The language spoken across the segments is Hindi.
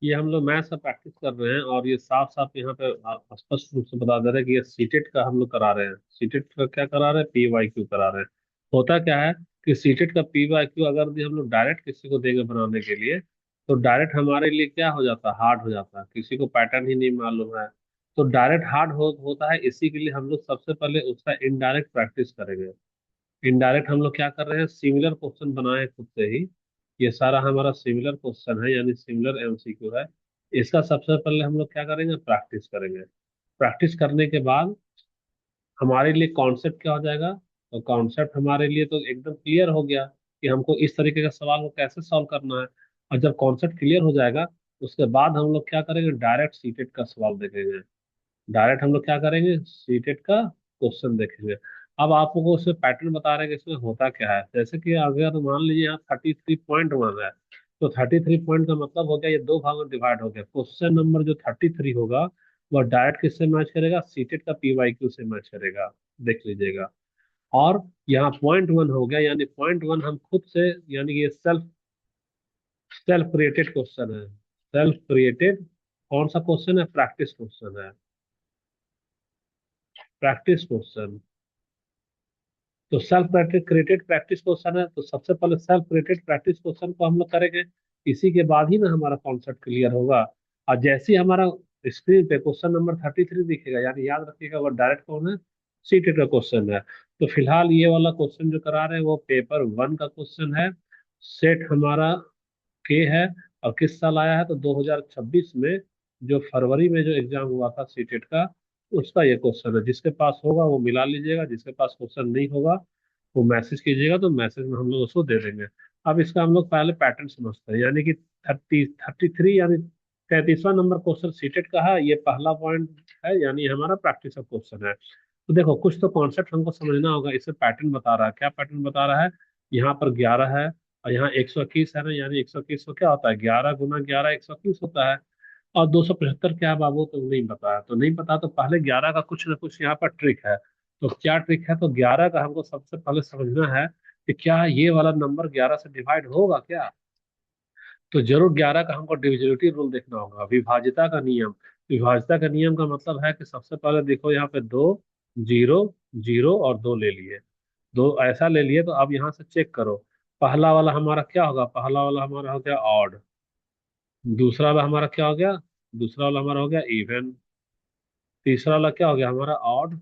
ये हम लोग मैथ्स का प्रैक्टिस कर रहे हैं, और ये साफ साफ यहाँ पे स्पष्ट रूप से बता दे रहे हैं कि ये सीटेट का हम लोग करा रहे हैं। सीटेट का क्या करा रहे हैं? PYQ करा रहे हैं। होता क्या है कि सीटेट का PYQ अगर भी हम लोग डायरेक्ट किसी को देंगे बनाने के लिए, तो डायरेक्ट हमारे लिए क्या हो जाता है? हार्ड हो जाता है। किसी को पैटर्न ही नहीं मालूम है, तो डायरेक्ट हार्ड होता है। इसी के लिए हम लोग सबसे पहले उसका इनडायरेक्ट प्रैक्टिस करेंगे। इनडायरेक्ट हम लोग क्या कर रहे हैं? सिमिलर क्वेश्चन बनाए खुद से ही। ये सारा हमारा सिमिलर क्वेश्चन है, यानी सिमिलर MCQ है। इसका सबसे पहले हम लोग क्या करेंगे? प्रैक्टिस करेंगे। प्रैक्टिस करने के बाद हमारे लिए कॉन्सेप्ट क्या हो जाएगा? तो कॉन्सेप्ट हमारे लिए तो एकदम क्लियर हो गया कि हमको इस तरीके का सवाल को कैसे सॉल्व करना है। और जब कॉन्सेप्ट क्लियर हो जाएगा, उसके बाद हम लोग क्या करेंगे? डायरेक्ट सीटेट का सवाल देखेंगे। डायरेक्ट हम लोग क्या करेंगे? सीटेट का क्वेश्चन देखेंगे। अब आपको उसमें पैटर्न बता रहे हैं कि इसमें होता क्या है। जैसे कि अगर मान लीजिए यहाँ 33.1 है, तो 33 पॉइंट का मतलब हो गया, ये दो भागों में डिवाइड हो गया। क्वेश्चन नंबर जो 33 होगा, वह डायरेक्ट किससे मैच करेगा? सीटेट का PYQ से मैच करेगा। देख लीजिएगा। और यहाँ .1 हो गया, यानी .1 हम खुद से, यानी कि ये सेल्फ सेल्फ क्रिएटेड क्वेश्चन है। सेल्फ क्रिएटेड कौन सा क्वेश्चन है? प्रैक्टिस क्वेश्चन है। Practice question. तो सेल्फ क्रिएटेड प्रैक्टिस क्वेश्चन है, तो सबसे पहले सेल्फ क्रिएटेड प्रैक्टिस क्वेश्चन को हम लोग करेंगे। इसी के बाद ही ना हमारा कॉन्सेप्ट क्लियर होगा। और जैसे ही हमारा स्क्रीन पे क्वेश्चन नंबर 33 दिखेगा, यानी याद रखिएगा वो डायरेक्ट कौन है? सीटेट का क्वेश्चन है। तो फिलहाल ये वाला क्वेश्चन जो करा रहे हैं वो पेपर 1 का क्वेश्चन है। सेट हमारा के है। और किस साल आया है? तो 2026 में, जो फरवरी में जो एग्जाम हुआ था सीटेट का, उसका ये क्वेश्चन है। जिसके पास होगा वो मिला लीजिएगा, जिसके पास क्वेश्चन नहीं होगा वो मैसेज कीजिएगा, तो मैसेज में हम लोग उसको दे देंगे। अब इसका हम लोग पहले पैटर्न समझते हैं, यानी कि 33 यानी 33वां नंबर क्वेश्चन सीटेट का है। ये पहला पॉइंट है, यानी हमारा प्रैक्टिस का क्वेश्चन है। तो देखो, कुछ तो कॉन्सेप्ट हमको समझना होगा। इसे पैटर्न बता रहा है। क्या पैटर्न बता रहा है? यहाँ पर 11 है, और यहाँ 121 है ना, यानी 121 को क्या होता है? 11 × 11 121 होता है। और 275 क्या है बाबू? तो नहीं पता है। तो नहीं पता, तो पहले 11 का कुछ ना कुछ यहाँ पर ट्रिक है। तो क्या ट्रिक है? तो 11 का हमको सबसे पहले समझना है कि क्या ये वाला नंबर 11 से डिवाइड होगा क्या। तो जरूर 11 का हमको डिविजिबिलिटी रूल देखना होगा, विभाज्यता का नियम। विभाज्यता का नियम का मतलब है कि सबसे पहले देखो, यहाँ पे दो, जीरो, जीरो और दो ले लिए। दो ऐसा ले लिए, तो अब यहाँ से चेक करो। पहला वाला हमारा क्या होगा? पहला वाला हमारा हो गया ऑड। दूसरा वाला हमारा क्या हो गया? दूसरा वाला हमारा हो गया इवन। तीसरा वाला क्या हो गया? हमारा ऑड।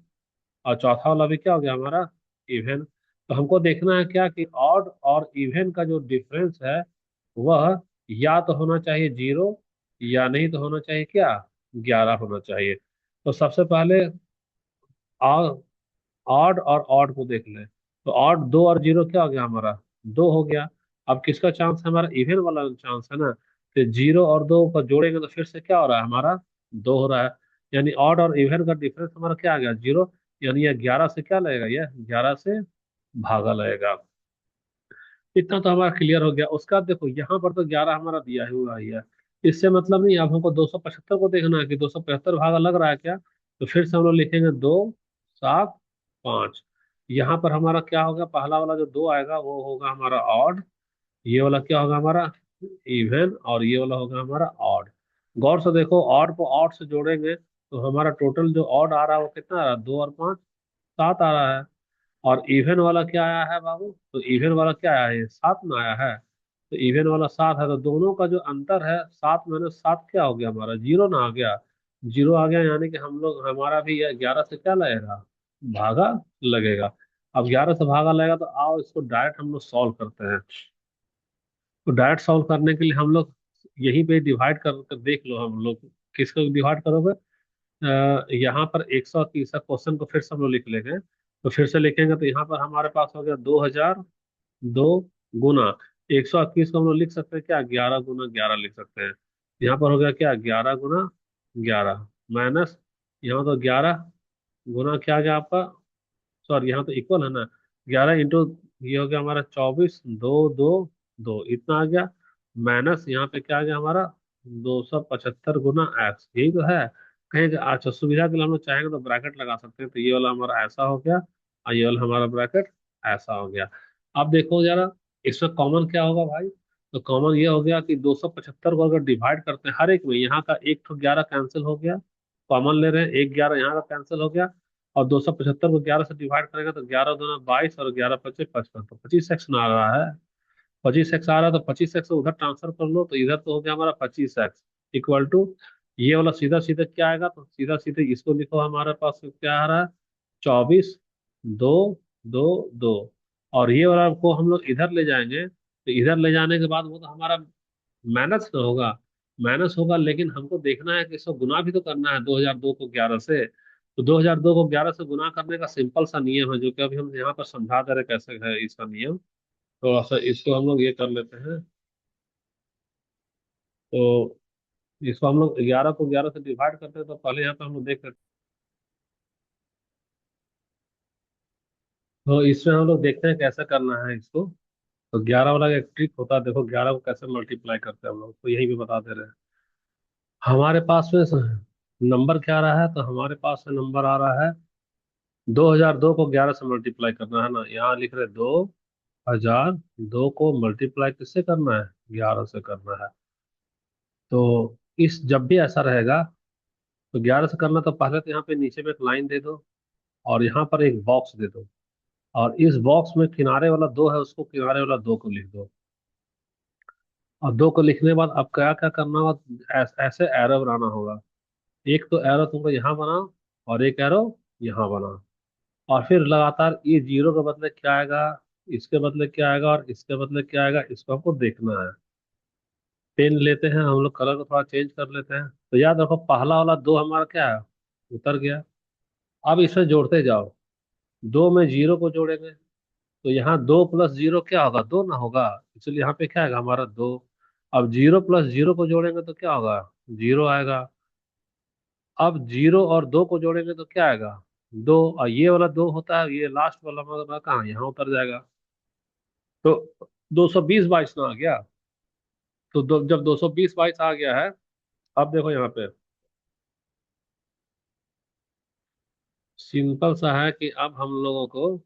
और चौथा वाला भी क्या हो गया? हमारा इवन। तो हमको देखना है क्या कि ऑड और इवन का जो डिफरेंस है, वह या तो होना चाहिए 0, या नहीं तो होना चाहिए क्या? 11 होना चाहिए। तो सबसे पहले ऑड और ऑड को देख लें। तो ऑड 2 और 0 क्या हो गया? हमारा 2 हो गया। अब किसका चांस है? हमारा इवन वाला चांस है ना। तो 0 और 2 को जोड़ेंगे तो फिर से क्या हो रहा है? हमारा 2 हो रहा है। यानी ऑड और इवन का डिफरेंस हमारा क्या आ गया? 0। यानी यह 11 से क्या लगेगा? यह 11 से भागा लगेगा। इतना तो हमारा क्लियर हो गया। उसका बाद देखो, यहाँ पर तो 11 हमारा दिया हुआ ही है। इससे मतलब नहीं, अब हमको 275 को देखना है कि 275 भागा लग रहा है क्या। तो फिर से हम लोग लिखेंगे 2 7 5। यहाँ पर हमारा क्या होगा? पहला वाला जो 2 आएगा वो होगा हमारा ऑड। ये वाला क्या होगा? हमारा इवन। और ये वाला होगा हमारा ऑड। गौर से देखो, ऑड को ऑड से जोड़ेंगे तो हमारा टोटल जो ऑड आ रहा है वो कितना आ रहा है? 2 और 5 7 आ रहा है। और इवन वाला क्या आया है बाबू? तो इवन वाला क्या आया है? 7 में आया है। तो इवन वाला 7 है, तो दोनों का जो अंतर है, 7 - 7 क्या हो गया? हमारा 0 ना आ गया। 0 आ गया, यानी कि हम लोग, हमारा भी 11 से क्या लगेगा? भागा लगेगा। अब 11 से भागा लगेगा, तो आओ इसको डायरेक्ट हम लोग सॉल्व करते हैं। तो डायरेक्ट सॉल्व करने के लिए हम लोग यहीं पे डिवाइड कर देख लो। हम लोग किसको डिवाइड करोगे? यहाँ पर 121 क्वेश्चन को फिर से हम लोग लिख लेंगे। तो फिर से लिखेंगे तो यहाँ पर हमारे पास हो गया 2002 गुना 121 को हम लोग लिख सकते हैं क्या? 11 × 11 लिख सकते हैं। यहाँ पर हो गया क्या? 11 × 11 माइनस, यहाँ तो 11 गुना क्या आ गया आपका? सॉरी, यहाँ तो इक्वल है ना। 11 इंटू, ये हो गया हमारा 24, 2 2 2 इतना आ गया। माइनस यहाँ पे क्या आ गया हमारा? 275 × x, यही तो है। कहीं अच्छा, सुविधा के लिए हम लोग चाहेंगे तो ब्रैकेट लगा सकते हैं। तो ये वाला हमारा ऐसा हो गया, और ये वाला हमारा ब्रैकेट ऐसा हो गया। अब देखो जरा, इसमें कॉमन क्या होगा भाई? तो कॉमन ये हो गया कि 275 को अगर डिवाइड करते हैं हर एक में, यहाँ का एक तो 11 कैंसिल हो गया, कॉमन ले रहे हैं, एक 11 यहाँ का कैंसिल हो गया, और 275 को 11 से डिवाइड करेंगे तो 11 दूना 22 और 11 पच्चीस 55, तो 25x ना आ रहा है। 25x आ रहा है तो 25x उधर ट्रांसफर कर लो, तो इधर तो हो गया हमारा 25x इक्वल टू, ये वाला सीधा सीधा क्या आएगा, तो सीधा सीधे इसको लिखो, हमारे पास क्या आ रहा है, 24, 2, 2, 2, और ये वाला को हम लोग इधर ले जाएंगे, तो इधर ले जाने के बाद वो तो हमारा माइनस तो होगा, माइनस होगा, लेकिन हमको देखना है कि इसको गुना भी तो करना है 2002 को 11 से। तो 2002 को 11 से गुना करने का सिंपल सा नियम है, जो कि अभी हम यहाँ पर समझा दे रहे कैसे है इसका नियम। थोड़ा सा इसको हम लोग ये कर लेते हैं। तो इसको हम लोग 11 को 11 से डिवाइड करते हैं, तो पहले यहाँ पे हम लोग देख लेते हैं। तो इसमें हम लोग देखते हैं कैसे करना है इसको। तो 11 वाला एक ट्रिक होता है, देखो 11 को कैसे मल्टीप्लाई करते हैं हम लोग, तो यही भी बता दे रहे हैं। हमारे पास में नंबर क्या आ रहा है, तो हमारे पास में नंबर आ रहा है 2002 को 11 से मल्टीप्लाई करना है ना, यहाँ लिख रहे 2002 को मल्टीप्लाई किससे करना है, 11 से करना है। तो इस जब भी ऐसा रहेगा, तो 11 से करना, तो पहले तो यहाँ पे नीचे में एक लाइन दे दो, और यहाँ पर एक बॉक्स दे दो, और इस बॉक्स में किनारे वाला 2 है, उसको किनारे वाला 2 को लिख दो। और 2 को लिखने के बाद अब क्या क्या करना होगा, ऐसे एरो बनाना होगा। एक तो एरो तुमको यहाँ बनाओ, और एक एरो यहाँ बनाओ, और फिर लगातार ये जीरो के बदले क्या आएगा, इसके बदले क्या आएगा, और इसके बदले क्या आएगा, इसको हमको देखना है। पेन लेते हैं हम लोग, कलर को थोड़ा चेंज कर लेते हैं। तो याद रखो पहला वाला 2 हमारा क्या है, उतर गया। अब इसमें जोड़ते जाओ, 2 में जीरो को जोड़ेंगे, तो यहाँ 2 प्लस जीरो क्या होगा, 2 ना होगा, इसलिए यहाँ पे क्या आएगा हमारा 2। अब जीरो प्लस जीरो को जोड़ेंगे तो क्या होगा, जीरो आएगा। अब जीरो और 2 को जोड़ेंगे तो क्या आएगा, 2, और ये वाला 2 होता है, ये लास्ट वाला मगर कहाँ, यहाँ उतर जाएगा। तो 220 22 ना आ गया। तो जब 220 22 आ गया है, अब देखो यहाँ पे सिंपल सा है कि अब हम लोगों को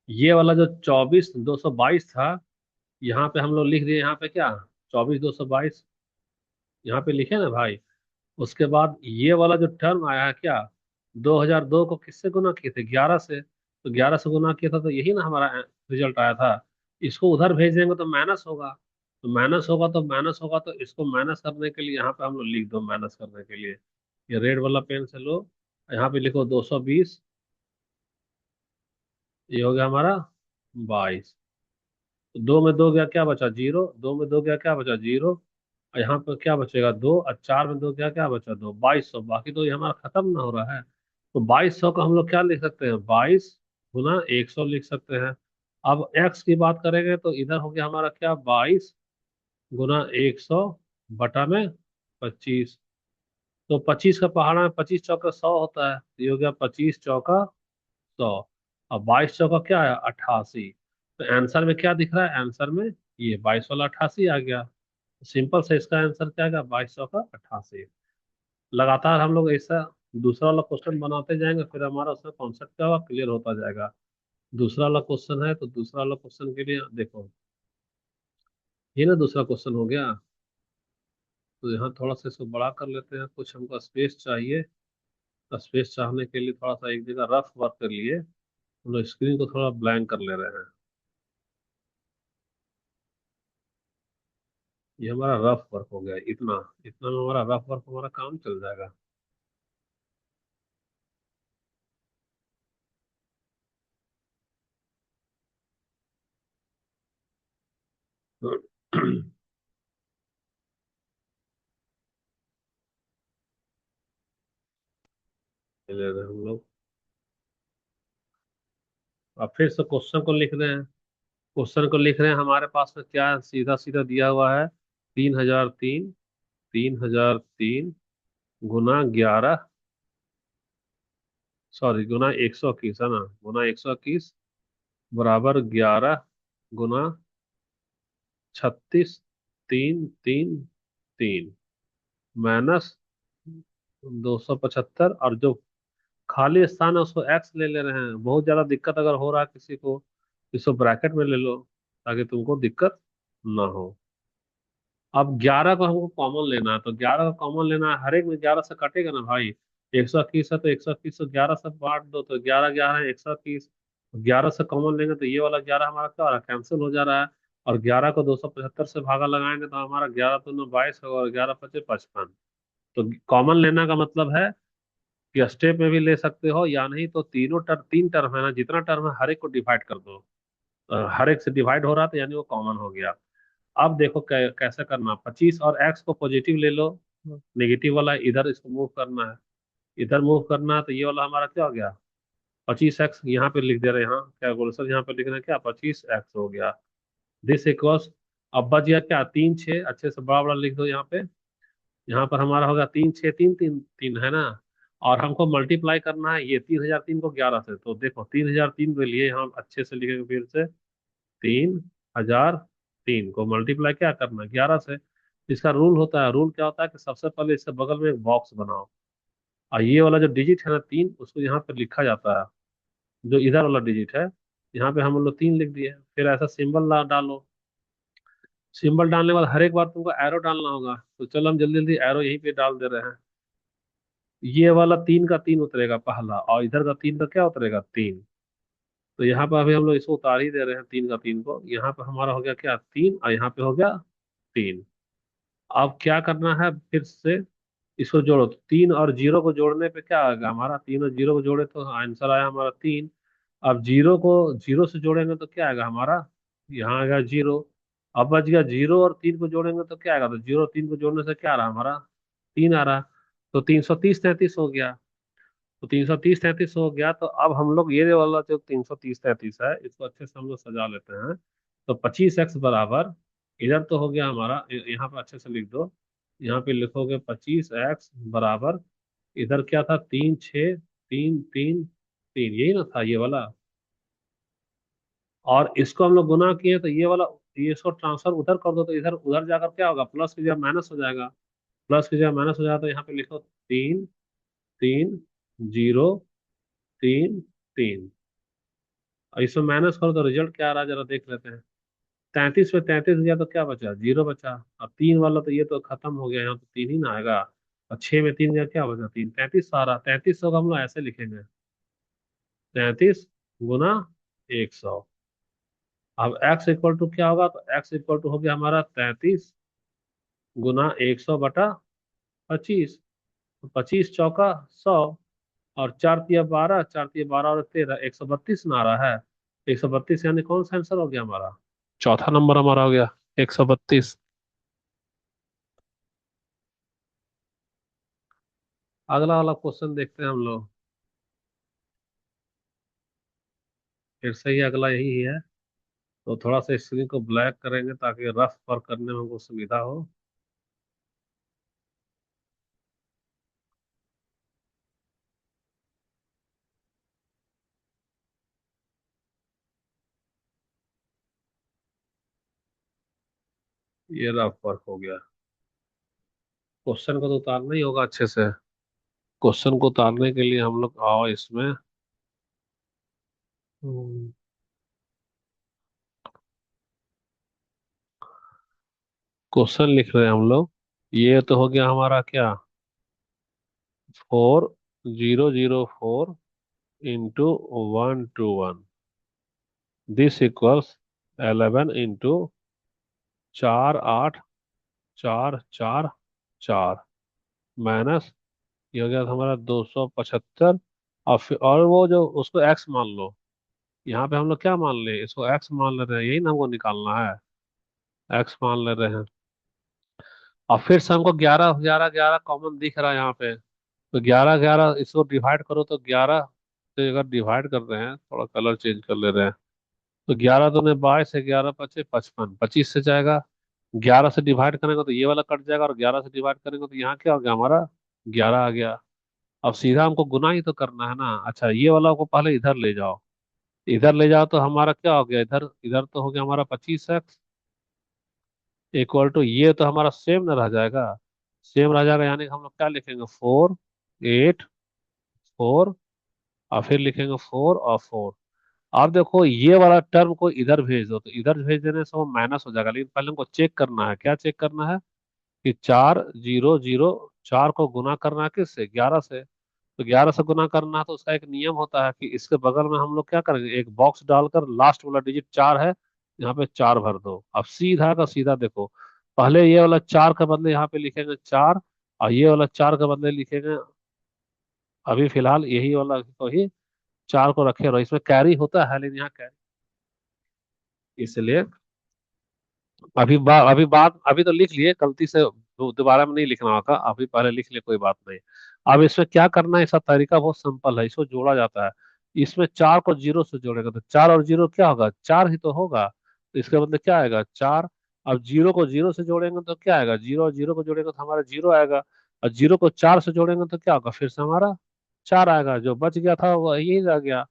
ये वाला जो 24 222 था, यहाँ पे हम लोग लिख दिए, यहाँ पे क्या, 24 222 यहाँ पे लिखे ना भाई। उसके बाद ये वाला जो टर्म आया है क्या, 2002 को किससे गुना किए थे, 11 से, तो 11 से गुना किया था, तो यही ना हमारा रिजल्ट आया था। इसको उधर भेज देंगे तो माइनस होगा, तो माइनस होगा तो माइनस होगा, तो इसको माइनस करने के लिए यहाँ पे हम लोग लिख दो, माइनस करने के लिए ये रेड वाला पेन से लो, यहाँ पे लिखो 220, ये हो गया हमारा 22। तो 2 में 2 गया क्या बचा, जीरो, 2 में 2 गया क्या बचा, जीरो, और यहाँ पर क्या बचेगा, 2, और 4 में 2 गया क्या बचा, 2, 2200, बाकी तो ये हमारा खत्म ना हो रहा है। तो 2200 को हम लोग क्या लिख सकते हैं, 22 गुना 100 लिख सकते हैं। अब एक्स की बात करेंगे तो इधर हो गया हमारा क्या, 22 गुना 100 बटा में 25। तो 25 का पहाड़ा में 25 चौका 100 होता है, तो ये हो गया 25 चौका 100। अब 22 चौका क्या है, 88। तो आंसर में क्या दिख रहा है, आंसर में ये 22 वाला 88 आ गया। सिंपल से इसका आंसर क्या आएगा, 22 चौका 88। लगातार हम लोग ऐसा दूसरा वाला क्वेश्चन बनाते जाएंगे, फिर हमारा उसका कॉन्सेप्ट क्या हुआ, क्लियर होता जाएगा। दूसरा वाला क्वेश्चन है, तो दूसरा वाला क्वेश्चन के लिए देखो, ये ना दूसरा क्वेश्चन हो गया। तो यहाँ थोड़ा सा इसको बड़ा कर लेते हैं, कुछ हमको स्पेस चाहिए। स्पेस चाहने के लिए थोड़ा सा एक जगह रफ वर्क कर लिए, हम लोग स्क्रीन को थोड़ा ब्लैंक कर ले रहे हैं। ये हमारा रफ वर्क हो गया, इतना इतना में हमारा रफ वर्क, हमारा काम चल जाएगा। ले रहे हैं हम लोग। अब फिर से क्वेश्चन को लिख रहे हैं। क्वेश्चन को लिख रहे हैं, हमारे पास में क्या सीधा सीधा दिया हुआ है, 3003, 3003 गुना 11, सॉरी गुना 121 है ना, गुना 121 बराबर 11 गुना 36 3 3 3 माइनस 275, और जो खाली स्थान है उसको एक्स ले ले रहे हैं। बहुत ज्यादा दिक्कत अगर हो रहा है किसी को, इसको ब्रैकेट में ले लो, ताकि तुमको दिक्कत ना हो। अब 11 को हमको कॉमन लेना है, तो 11 को कॉमन लेना है, हर एक में 11 से कटेगा ना भाई। 121 है तो 121 को 11 से बांट दो, तो 11 11 है 121। 11 से कॉमन लेंगे तो ये वाला 11 हमारा क्या हो रहा है, कैंसिल हो जा रहा है। और 11 को 275 से भागा लगाएंगे तो हमारा 11 तो 22 होगा, और 11 पचे 55। तो कॉमन लेना का मतलब है कि स्टेप में भी ले सकते हो, या नहीं तो तीनों टर्म, तीन टर्म है ना, जितना टर्म है हर एक को डिवाइड कर दो। हर एक से डिवाइड हो रहा था यानी वो कॉमन हो गया। अब देखो कैसे करना, 25 और x को पॉजिटिव ले लो, नेगेटिव वाला इधर इसको मूव करना है। इधर मूव करना है तो ये वाला हमारा क्या हो गया, 25x यहाँ पे लिख दे रहे हैं, यहाँ कैलकुलेशन यहाँ पे लिख रहे हैं क्या, 25x हो गया। दिस इक्वल्स, अब बच गया क्या, 3 6, अच्छे से बड़ा बड़ा लिख दो यहाँ पे। यहाँ पर हमारा होगा 3 6 3 3 3 है ना। और हमको मल्टीप्लाई करना है ये 3003 को 11 से, तो देखो 3003 के लिए हम अच्छे से लिखेंगे फिर से। 3003 को मल्टीप्लाई क्या करना है 11 से। इसका रूल होता है, रूल क्या होता है कि सबसे पहले इसके बगल में एक बॉक्स बनाओ, और ये वाला जो डिजिट है ना 3, उसको यहाँ पे लिखा जाता है। जो इधर वाला डिजिट है, यहाँ पे हम लोग 3 लिख दिए, फिर ऐसा सिंबल डालो। सिंबल डालने के बाद हर एक बार तुमको एरो डालना होगा, तो चलो हम जल्दी जल्दी एरो यहीं पे डाल दे रहे हैं। ये वाला 3 का 3 उतरेगा पहला, और इधर का 3 का क्या उतरेगा, 3। तो यहाँ पर अभी हम लोग इसको उतार ही दे रहे हैं, 3 का 3 को, यहाँ पर हमारा हो गया क्या, 3, और यहाँ पे हो गया 3। अब क्या करना है, फिर से इसको जोड़ो, तो 3 और 0 को जोड़ने पे क्या आएगा हमारा, 3 और 0 को जोड़े तो आंसर आया हमारा 3। अब 0 को 0 से जोड़ेंगे तो क्या आएगा हमारा, यहाँ आएगा 0। अब बच गया 0 और 3 को जोड़ेंगे तो क्या आएगा, तो 0 और 3 को जोड़ने से क्या आ रहा हमारा, 3 आ रहा। तो 330 33 हो गया। तो 330 33 हो गया, तो अब हम लोग ये वाला जो 330 33 है, इसको अच्छे से हम लोग सजा लेते हैं। तो 25x बराबर, इधर तो हो गया हमारा, यहाँ पे अच्छे से लिख दो। यहाँ पे लिखोगे 25x बराबर, इधर क्या था, 3 6 3 3 3, यही ना था ये वाला। और इसको हम लोग गुना किए तो ये वाला, ये इसको ट्रांसफर उधर कर दो, तो इधर उधर जाकर क्या होगा, प्लस की जगह माइनस हो जाएगा। प्लस की जगह माइनस हो जाएगा, तो यहाँ पे लिखो 3 3 0 3 3। और इसमें माइनस करो तो रिजल्ट क्या आ रहा है जरा देख लेते हैं। 33 में 33 गया तो क्या बचा, 0 बचा। अब 3 वाला तो ये तो खत्म हो गया, यहाँ तो 3 ही ना आएगा। और 6 में 3 गया क्या बचा, 3, 33 आ रहा। 3300 का हम लोग ऐसे लिखेंगे, 33 गुना 100। अब x इक्वल टू क्या होगा, तो x इक्वल टू हो गया हमारा 33 गुना 100 बटा 25। तो 25 चौका 100, और 4 तिया 12, 4 तिया 12 और 13, 132 ना आ रहा है। 132 यानी कौन सा आंसर हो गया हमारा, चौथा नंबर हमारा हो गया 132। अगला वाला क्वेश्चन देखते हैं हम लोग। फिर से ही अगला यही है। तो थोड़ा सा स्क्रीन को ब्लैक करेंगे ताकि रफ पर करने में हमको सुविधा हो। ये रफ वर्क हो गया। क्वेश्चन को तो उतारना ही होगा अच्छे से। क्वेश्चन को उतारने के लिए हम लोग आओ इसमें। क्वेश्चन लिख रहे हैं हम लोग। ये तो हो गया हमारा क्या, 4004 into 121। This equals 11 into 4 8 4 4 4, minus ये हो गया हमारा 275। और फिर और वो जो उसको एक्स मान लो, यहाँ पे हम लोग क्या मान ले, इसको एक्स मान ले रहे हैं, यही ना हमको निकालना है, एक्स मान ले रहे हैं। और फिर से हमको 11 11 11 कॉमन दिख रहा है यहाँ पे। तो 11 11 इसको डिवाइड करो, तो 11 से अगर डिवाइड कर रहे हैं, थोड़ा कलर चेंज कर ले रहे हैं, तो 11 दूने 22 है, 11 पचे 55, 25 से जाएगा। 11 से डिवाइड करेंगे तो ये वाला कट जाएगा, और 11 से डिवाइड करेंगे तो यहाँ क्या हो गया हमारा, 11 आ गया। अब सीधा हमको गुना ही तो करना है ना। अच्छा, ये वाला को पहले इधर ले जाओ। इधर ले जाओ तो हमारा क्या हो गया, इधर इधर तो हो गया हमारा 25x इक्वल टू, ये तो हमारा सेम ना रह जाएगा। सेम रह जाएगा यानी कि हम लोग क्या लिखेंगे, 4 8 4, और फिर लिखेंगे 4 और 4। आप देखो ये वाला टर्म को इधर भेज दो, तो इधर भेज देने से वो माइनस हो जाएगा, लेकिन पहले हमको चेक करना है, क्या चेक करना है कि 4 0 0, 4 को गुना करना है किससे, 11 से। तो 11 से गुना करना है, तो उसका एक नियम होता है कि इसके बगल में हम लोग क्या करेंगे, एक बॉक्स डालकर लास्ट वाला डिजिट 4 है, यहाँ पे 4 भर दो। अब सीधा का सीधा देखो, पहले ये वाला 4 के बदले यहाँ पे लिखेंगे 4, और ये वाला 4 के बदले लिखेंगे, अभी फिलहाल यही वाला को ही 4 को रखे रहो, इसमें कैरी होता है लेकिन यहाँ कैरी, इसलिए अभी तो लिख लिए, गलती से दोबारा में नहीं लिखना होगा, अभी पहले लिख लिए, कोई बात नहीं। अब इसमें क्या करना है, इसका तरीका बहुत सिंपल है, इसको जोड़ा जाता है। इसमें 4 को 0 से जोड़ेगा तो 4 और 0 क्या होगा, 4 ही तो होगा, तो इसके बदले क्या आएगा, 4। अब 0 को 0 से जोड़ेंगे तो क्या आएगा, 0 और 0 को जोड़ेंगे तो हमारा 0 आएगा, और 0 को 4 से जोड़ेंगे तो क्या होगा, फिर से हमारा 4 आएगा, जो बच गया था वो यही रह गया।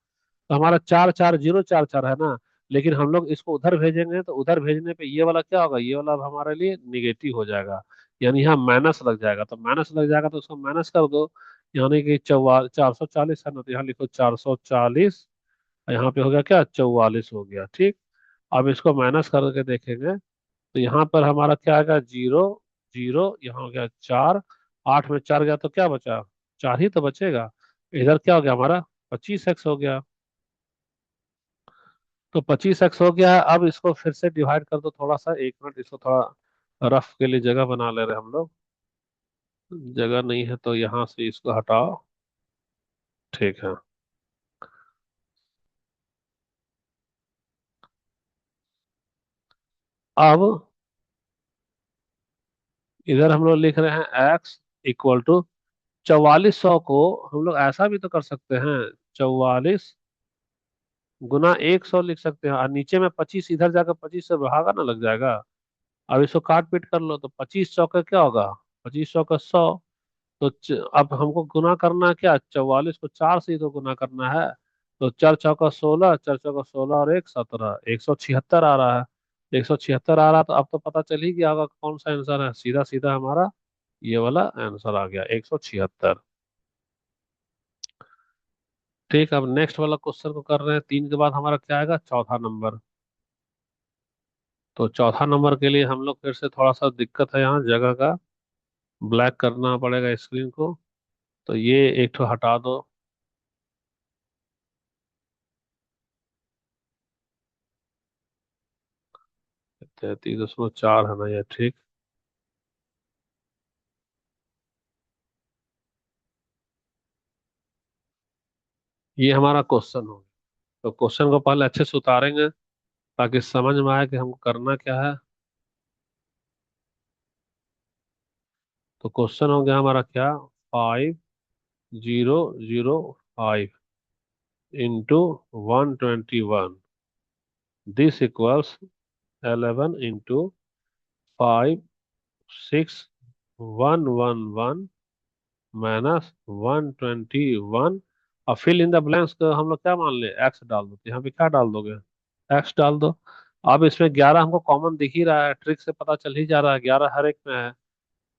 तो हमारा 4 4 0 4 4 है ना, लेकिन हम लोग इसको उधर भेजेंगे तो उधर भेजने पे ये वाला क्या होगा, ये वाला अब हमारे लिए निगेटिव हो जाएगा, यानी यहाँ माइनस लग जाएगा, तो माइनस लग जाएगा तो उसको माइनस कर दो, यानी कि 440 है ना, तो यहाँ लिखो 440, यहाँ पे हो गया क्या, 44 हो गया, ठीक। अब इसको माइनस करके देखेंगे तो यहाँ पर हमारा क्या आएगा, 0 0, यहाँ हो गया 4, 8 में 4 गया तो क्या बचा, 4 ही तो बचेगा। इधर क्या हो गया हमारा, 25x हो गया। तो 25x हो गया है, अब इसको फिर से डिवाइड कर दो, थोड़ा सा 1 मिनट, इसको थोड़ा रफ के लिए जगह बना ले रहे हैं हम लोग, जगह नहीं है तो यहाँ से इसको हटाओ, ठीक है। अब इधर हम लोग लिख रहे हैं x इक्वल टू 4400 को हम लोग ऐसा भी तो कर सकते हैं, 44 गुना 100 लिख सकते हैं, और नीचे में 25, इधर जाकर 25 से भागा ना लग जाएगा। अब इसको काट पीट कर लो तो 25 का क्या होगा, 2500 का 100। तो अब हमको गुना करना है क्या, 44 को 4 से ही तो गुना करना है, तो 4 चौका 16, 4 चौका 16 और 1 17, 176 आ रहा है। 176 आ रहा है, तो अब तो पता चल ही गया होगा कौन सा आंसर है, सीधा सीधा हमारा ये वाला आंसर आ गया, 176। ठीक, अब नेक्स्ट वाला क्वेश्चन को कर रहे हैं, 3 के बाद हमारा क्या आएगा, चौथा नंबर। तो चौथा नंबर के लिए हम लोग फिर से थोड़ा सा दिक्कत है, यहाँ जगह का, ब्लैक करना पड़ेगा स्क्रीन को, तो ये एक ठो हटा दो। 33.4 है ना ये, ठीक। ये हमारा क्वेश्चन हो, तो क्वेश्चन को पहले अच्छे से उतारेंगे ताकि समझ में आए कि हमको करना क्या है। तो क्वेश्चन हो गया हमारा क्या, 5005 into 121, this equals 11 into 5 6 1 1 1 minus 121। और फिल इन द ब्लैंक्स को हम लोग क्या मान ले, एक्स डाल दो, तो यहाँ पे क्या डाल दोगे, एक्स डाल दो। अब इसमें 11 हमको कॉमन दिख ही रहा है, ट्रिक से पता चल ही जा रहा है, 11 हर एक में है,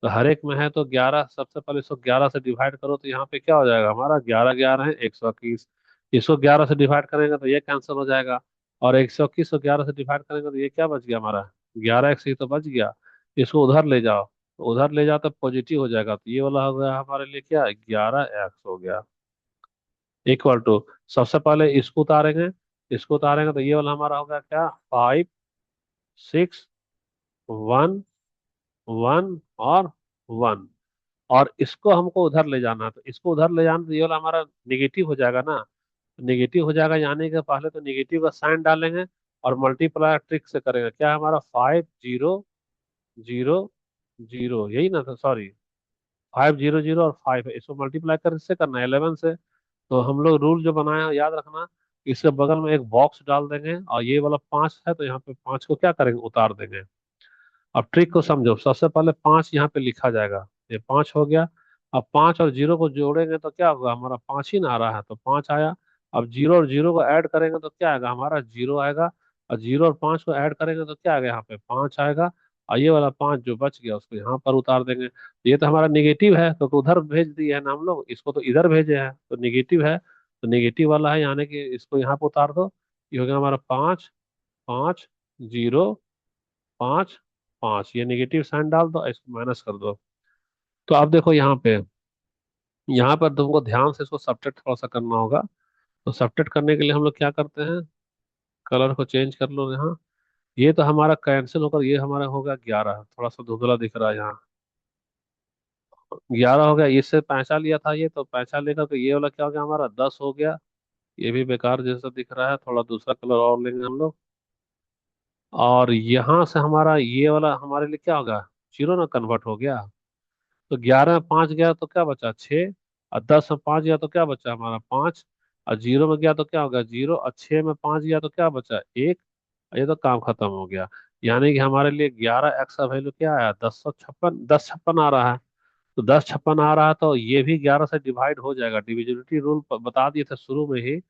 तो हर एक में है तो 11, सबसे पहले इसको 11 से डिवाइड करो, तो यहाँ पे क्या हो जाएगा हमारा, 11 11 है 121, इसको 11 से डिवाइड करेंगे तो ये कैंसिल हो जाएगा, और 121 को 11 से डिवाइड करेंगे तो ये क्या बच गया हमारा, 11x ही तो बच गया। इसको उधर ले जाओ, तो उधर ले जाओ तो पॉजिटिव हो जाएगा, तो ये वाला हो गया हमारे लिए क्या, 11x हो गया, इक्वल टू, सबसे पहले इसको उतारेंगे, इसको उतारेंगे तो ये वाला हमारा होगा क्या, 5 6 1 1 और 1, और इसको हमको उधर ले जाना है, तो इसको उधर ले जाना तो ये वाला हमारा निगेटिव हो जाएगा ना, निगेटिव हो जाएगा, यानी कि पहले तो निगेटिव का साइन डालेंगे और मल्टीप्लाई ट्रिक से करेंगे, क्या है हमारा, 5 0 0 0, यही ना था, सॉरी, 5 0 0 और 5 है, इसको मल्टीप्लाई कर इससे करना है 11 से। तो हम लोग रूल जो बनाए हैं याद रखना, इसके बगल में एक बॉक्स डाल देंगे, और ये वाला 5 है तो यहाँ पे 5 को क्या करेंगे, उतार देंगे। अब ट्रिक को समझो, सबसे पहले 5 यहाँ पे लिखा जाएगा, ये 5 हो गया। अब 5 और 0 को जोड़ेंगे तो क्या होगा, हमारा 5 ही ना आ रहा है तो 5 आया। अब 0 और 0 को ऐड करेंगे तो क्या आएगा, हमारा 0 आएगा, और 0 और 5 को ऐड करेंगे तो क्या आएगा, यहाँ पे 5 आएगा, और ये वाला 5 जो बच गया उसको यहाँ पर उतार देंगे। ये तो हमारा निगेटिव है, तो उधर भेज दिया है ना हम लोग, इसको तो इधर भेजे हैं तो निगेटिव है, तो निगेटिव वाला है, यानी कि इसको यहाँ पर उतार दो, ये हो गया हमारा 5 5 0 5 5, ये निगेटिव साइन डाल दो, इसको माइनस कर दो। तो अब देखो यहाँ पर तुमको ध्यान से इसको सब्ट्रैक्ट थोड़ा सा करना होगा। तो सब्ट्रैक्ट करने के लिए हम लोग क्या करते हैं, कलर को चेंज कर लो यहाँ। ये तो हमारा कैंसिल होकर ये हमारा होगा 11, थोड़ा सा धुंधला दिख रहा है यहाँ। 11 हो गया, इससे पैंचा लिया था ये, तो पैंचा लेकर तो ये वाला क्या हो गया हमारा 10 हो गया। ये भी बेकार जैसा दिख रहा है, थोड़ा दूसरा कलर और लेंगे हम लोग। और यहाँ से हमारा ये वाला हमारे लिए क्या होगा, जीरो ना कन्वर्ट हो गया। तो 11 में 5 गया तो क्या बचा 6, और 10 में 5 गया तो क्या बचा हमारा 5, और 0 में गया तो क्या होगा 0, और 6 में 5 गया तो क्या बचा 1। ये तो काम खत्म हो गया। यानी कि हमारे लिए 11x का वैल्यू क्या आया, 1056, 1056 आ रहा है। तो 1056 आ रहा है, तो ये भी 11 से डिवाइड हो जाएगा। डिविजिबिलिटी रूल बता दिए थे शुरू में ही,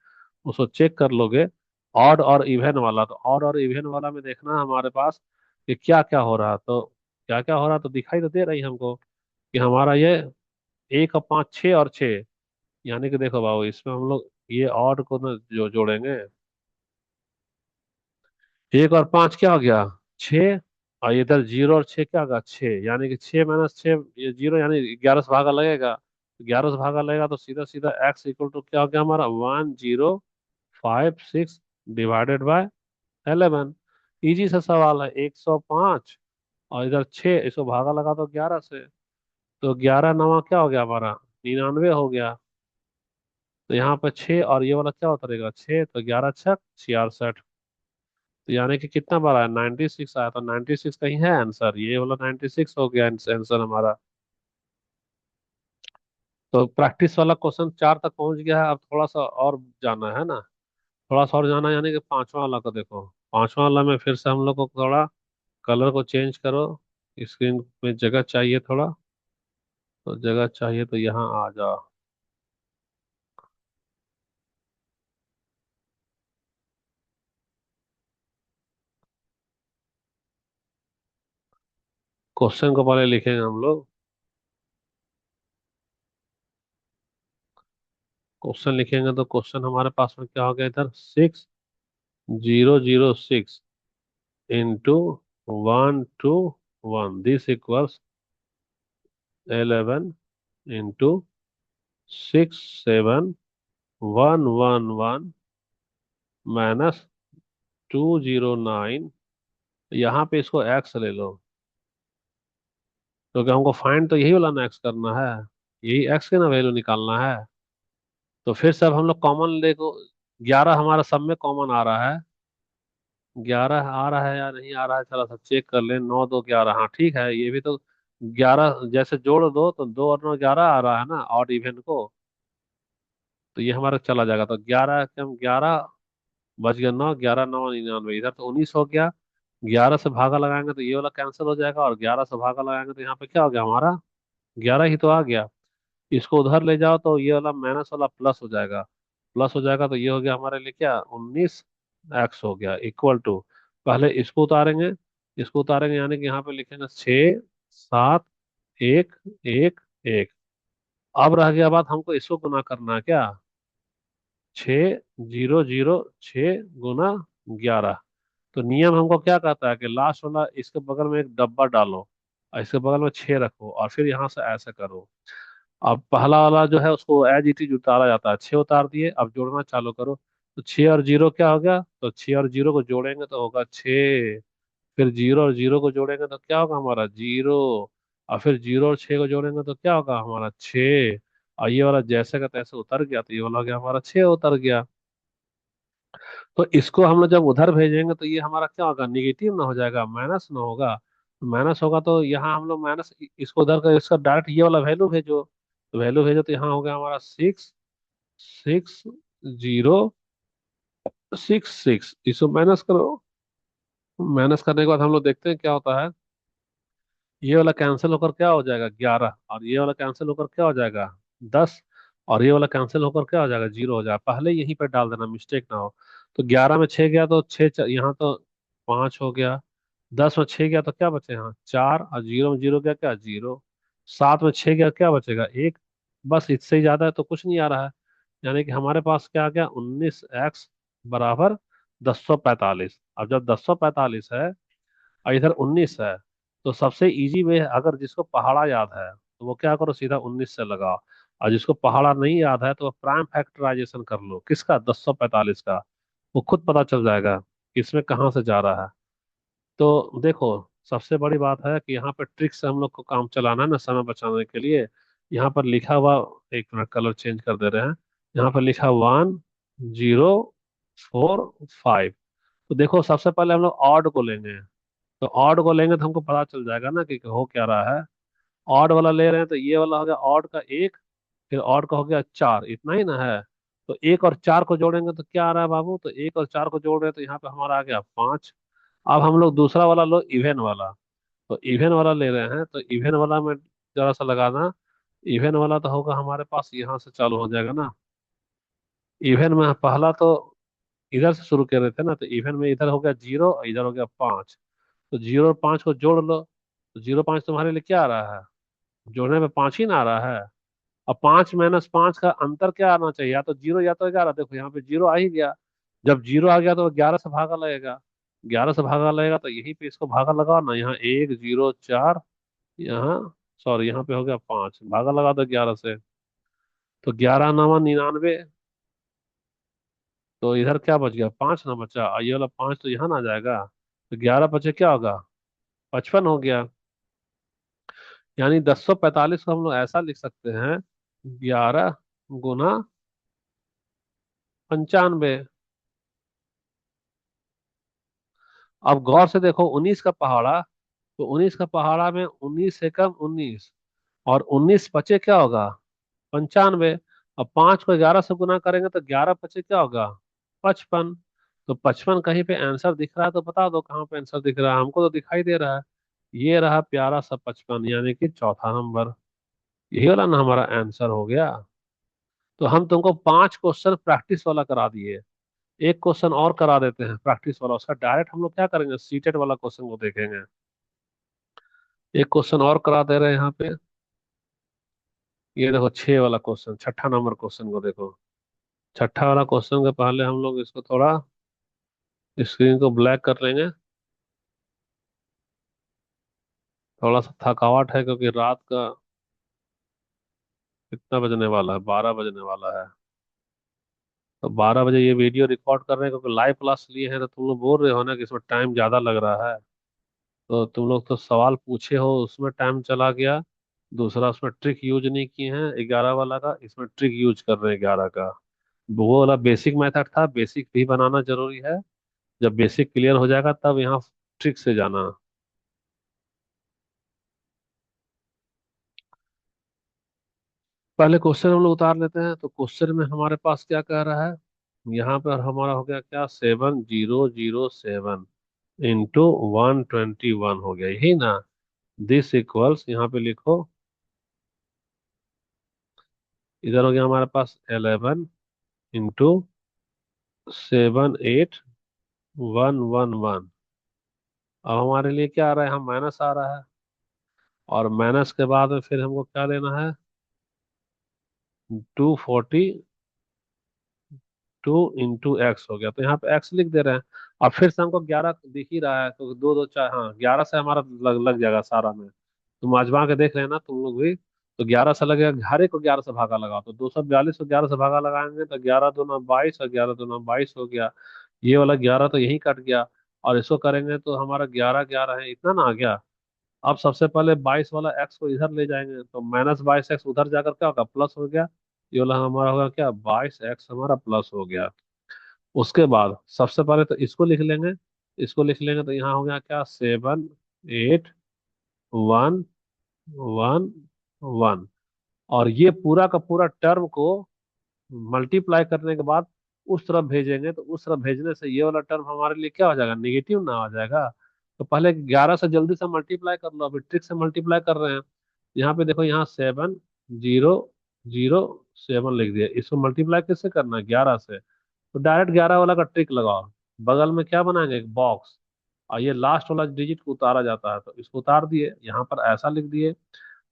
उसको चेक कर लोगे। ऑड और इवन वाला, तो ऑड और इवन वाला में देखना हमारे पास कि क्या क्या हो रहा है। तो क्या क्या हो रहा है तो दिखाई तो दे रही हमको कि हमारा ये 1 और 5 6 और 6। यानी कि देखो बाबू, इसमें हम लोग ये ऑड को ना जो जोड़ेंगे, 1 और 5 क्या हो गया 6, और इधर 0 और 6 क्या होगा 6, यानी कि 6 - 6 ये 0, यानी 11 से भागा लगेगा। 11 से भागा लगेगा तो सीधा सीधा x इक्वल टू क्या हो गया हमारा 1056 डिवाइडेड बाय 11। इजी सा सवाल है, 105 और इधर 6, इसको भागा लगा तो 11 से। तो 11 नवा क्या हो गया हमारा 99 हो गया। तो यहाँ पे 6 और ये वाला क्या उतरेगा 6, तो 11 × 6 = 66। तो यानी कि कितना बार आया 96 आया, तो 96 कहीं है आंसर, ये वाला 96 हो गया आंसर हमारा। तो प्रैक्टिस वाला क्वेश्चन 4 तक पहुंच गया है, अब थोड़ा सा और जाना है ना। थोड़ा सा और जाना, यानी कि पांचवा वाला को देखो। पांचवा वाला में फिर से हम लोग को थोड़ा कलर को चेंज करो। स्क्रीन में जगह चाहिए थोड़ा, तो जगह चाहिए तो यहाँ आ जाओ। क्वेश्चन को पहले लिखेंगे हम लोग। क्वेश्चन लिखेंगे तो क्वेश्चन हमारे पास में क्या हो गया इधर 6006 इंटू 121, दिस इक्वल्स 11 इंटू 67111 -209। यहाँ पे इसको एक्स ले लो, क्योंकि हमको फाइंड तो यही वाला ना एक्स करना है, यही एक्स के ना वैल्यू निकालना है। तो फिर सब हम लोग कॉमन देखो, 11 हमारा सब में कॉमन आ रहा है। 11 आ रहा है या नहीं आ रहा है, चलो सब चेक कर लें। 9 2 11, हाँ ठीक है, ये भी तो 11 जैसे जोड़ दो तो 2 और 9 11 आ रहा है ना, ऑड इवन को। तो ये हमारा चला जाएगा, तो 11 बच गया 9, 11 9 99, इधर तो 19 हो गया। 11 से भागा लगाएंगे तो ये वाला कैंसिल हो जाएगा, और 11 से भागा लगाएंगे तो यहाँ पे क्या हो गया हमारा 11 ही तो आ गया। इसको उधर ले जाओ तो ये वाला माइनस वाला प्लस हो जाएगा। प्लस हो जाएगा तो ये हो गया हमारे लिए क्या 19x हो गया इक्वल टू। पहले इसको उतारेंगे, इसको उतारेंगे यानी कि यहाँ पे लिखेंगे 6 7 1 1 1। अब रह गया बात, हमको इसको गुना करना है क्या, 6006 गुना 11। तो नियम हमको क्या कहता है कि लास्ट वाला इसके बगल में एक डब्बा डालो, और इसके बगल में 6 रखो, और फिर यहाँ से ऐसे करो। अब पहला वाला जो है उसको एज इट इज उतारा जाता है, 6 उतार दिए, अब जोड़ना चालू करो। तो 6 और 0 क्या हो गया, तो 6 और 0 को जोड़ेंगे तो होगा 6। फिर 0 और 0 को जोड़ेंगे तो क्या होगा हमारा 0। और फिर 0 और 6 को जोड़ेंगे तो क्या होगा हमारा 6। और ये वाला जैसे का तैसे उतर गया, तो ये वाला हो गया हमारा 6 उतर गया। तो इसको हम लोग जब उधर भेजेंगे तो ये हमारा क्या होगा निगेटिव ना हो जाएगा, माइनस ना होगा। माइनस होगा तो यहाँ हम लोग माइनस, इसको उधर कर इसका डायरेक्ट ये वाला वैल्यू भेजो। तो वैल्यू भेजो तो यहाँ हो गया हमारा 6 6066। इसको माइनस करो। माइनस करने के बाद हम लोग देखते हैं क्या होता है। ये वाला कैंसिल होकर क्या हो जाएगा 11, और ये वाला कैंसिल होकर क्या हो जाएगा 10, और ये वाला कैंसिल होकर क्या हो जाएगा 0 हो जाएगा। पहले यहीं पर डाल देना, मिस्टेक ना हो। तो 11 में 6 गया तो 6 यहाँ तो 5 हो गया। 10 में 6 गया तो क्या बचे यहाँ 4, और 0 में 0 गया क्या 0। 7 में 6 गया क्या बचेगा 1। बस इससे ही ज्यादा है तो कुछ नहीं आ रहा है। यानी कि हमारे पास क्या आ गया 19x बराबर 1045। अब जब 1045 है और इधर 19 है, तो सबसे इजी वे, अगर जिसको पहाड़ा याद है तो वो क्या करो, सीधा 19 से लगाओ। और जिसको पहाड़ा नहीं याद है तो प्राइम फैक्टराइजेशन कर लो, किसका, 1045 का। वो खुद पता चल जाएगा कि इसमें कहाँ से जा रहा है। तो देखो, सबसे बड़ी बात है कि यहाँ पर ट्रिक से हम लोग को काम चलाना है ना, समय बचाने के लिए। यहाँ पर लिखा हुआ, एक मिनट कलर चेंज कर दे रहे हैं। यहाँ पर लिखा 1045। तो देखो, सबसे पहले हम लोग ऑड को लेंगे। तो ऑड को लेंगे तो हमको पता चल जाएगा ना कि हो क्या रहा है। ऑड वाला ले रहे हैं तो ये वाला हो गया ऑड का एक, फिर ऑड का हो गया चार, इतना ही ना है। तो एक और चार को जोड़ेंगे तो क्या आ रहा है बाबू, तो एक और चार को जोड़ रहे हैं तो यहाँ पे हमारा आ गया पाँच। अब हम लोग दूसरा वाला लो, इवेन वाला। तो इवेन वाला ले रहे हैं तो इवेन वाला में जरा सा लगाना। इवेन वाला तो होगा हमारे पास, यहाँ से चालू हो जाएगा ना। इवेन में पहला तो इधर से शुरू कर रहे थे ना, तो इवेन में इधर हो गया जीरो, इधर हो गया पाँच। तो जीरो और पाँच को जोड़ लो, तो जीरो पाँच तुम्हारे लिए क्या आ रहा है, जोड़ने में पाँच ही ना आ रहा है। अब पाँच माइनस पाँच का अंतर क्या आना चाहिए, या तो जीरो या तो 11। देखो यहाँ पे जीरो आ ही गया। जब जीरो आ गया तो 11 से भागा लगेगा। 11 से भागा लगेगा तो यहीं पे इसको भागा लगाओ ना, यहाँ एक जीरो चार, यहाँ, सॉरी, यहाँ पे हो गया पाँच, भागा लगा दो 11 से। तो 11 9 99। तो इधर क्या बच गया, पाँच ना बचा, और ये वाला पाँच तो यहाँ ना आ जाएगा। तो 11 बचे क्या होगा, 55 हो गया। यानी 1045 को हम लोग ऐसा लिख सकते हैं, 11 गुना 95। अब गौर से देखो, 19 का पहाड़ा, तो 19 का पहाड़ा में 19 से कम 19, और 19 बचे क्या होगा, 95। अब 5 को 11 से गुना करेंगे तो 11 बचे क्या होगा, 55। तो 55 कहीं पे आंसर दिख रहा है तो बता दो कहाँ पे आंसर दिख रहा है, हमको तो दिखाई दे रहा है। ये रहा प्यारा सा 55, यानी कि चौथा नंबर। यही वाला ना हमारा आंसर हो गया। तो हम तुमको 5 क्वेश्चन प्रैक्टिस वाला करा दिए। एक क्वेश्चन और करा देते हैं प्रैक्टिस वाला, उसका डायरेक्ट हम लोग क्या करेंगे, सीटेड वाला क्वेश्चन को देखेंगे। एक क्वेश्चन और करा दे रहे हैं यहाँ पे। ये देखो 6 वाला क्वेश्चन, छठा नंबर क्वेश्चन को देखो। छठा वाला क्वेश्चन के पहले हम लोग इसको थोड़ा, स्क्रीन को ब्लैक कर लेंगे। थोड़ा सा थकावट है क्योंकि रात का कितना बजने वाला है, 12 बजने वाला है। तो 12 बजे ये वीडियो रिकॉर्ड कर रहे हैं क्योंकि लाइव क्लास लिए हैं, तो तुम लोग बोल रहे हो ना कि इसमें टाइम ज्यादा लग रहा है। तो तुम लोग तो सवाल पूछे हो, उसमें टाइम चला गया। दूसरा, उसमें ट्रिक यूज नहीं किए हैं 11 वाला का, इसमें ट्रिक यूज कर रहे हैं 11 का। वो वाला बेसिक मेथड था, बेसिक भी बनाना जरूरी है। जब बेसिक क्लियर हो जाएगा तब यहाँ ट्रिक से जाना। पहले क्वेश्चन हम लोग उतार लेते हैं। तो क्वेश्चन में हमारे पास क्या कह रहा है, यहाँ पर हमारा हो गया क्या, 7007 इंटू 121 हो गया, यही ना। दिस इक्वल्स, यहाँ पे लिखो, इधर हो गया हमारे पास 11 इंटू 78111। अब हमारे लिए क्या आ रहा है, हम माइनस आ रहा है। और माइनस के बाद में फिर हमको क्या लेना है, 242 इंटू एक्स हो गया। तो यहाँ पे एक्स लिख दे रहे हैं। और फिर से हमको 11 दिख ही रहा है, तो दो दो चार, हाँ 11 से हमारा लग जाएगा सारा में। तुम आजमा के देख लेना तुम लोग भी। तो 11 से लगेगा, हर एक को 11 से भागा लगाओ, तो 242 को 11 से भागा लगाएंगे तो 11 दूना 22, और 11 दूना 22 हो गया। ये वाला 11 तो यही कट गया। और इसको करेंगे तो हमारा 11 11 है, इतना ना आ गया। अब सबसे पहले 22 वाला एक्स को इधर ले जाएंगे तो -22 एक्स उधर जाकर क्या होगा, प्लस हो गया। ये वाला हमारा होगा क्या, 22 एक्स हमारा प्लस हो गया। उसके बाद सबसे पहले तो इसको लिख लेंगे। इसको लिख लेंगे तो यहाँ हो गया क्या, 78111। और ये पूरा का पूरा टर्म को मल्टीप्लाई करने के बाद उस तरफ भेजेंगे, तो उस तरफ भेजने से ये वाला टर्म हमारे लिए क्या हो जाएगा, निगेटिव ना आ जाएगा। तो पहले 11 से जल्दी से मल्टीप्लाई कर लो, अभी ट्रिक से मल्टीप्लाई कर रहे हैं। यहाँ पे देखो, यहाँ 7007 लिख दिया, इसको मल्टीप्लाई किससे करना है, 11 से। तो डायरेक्ट 11 वाला का ट्रिक लगाओ। बगल में क्या बनाएंगे, एक बॉक्स। और ये लास्ट वाला डिजिट को उतारा जाता है, तो इसको उतार दिए, यहाँ पर ऐसा लिख दिए।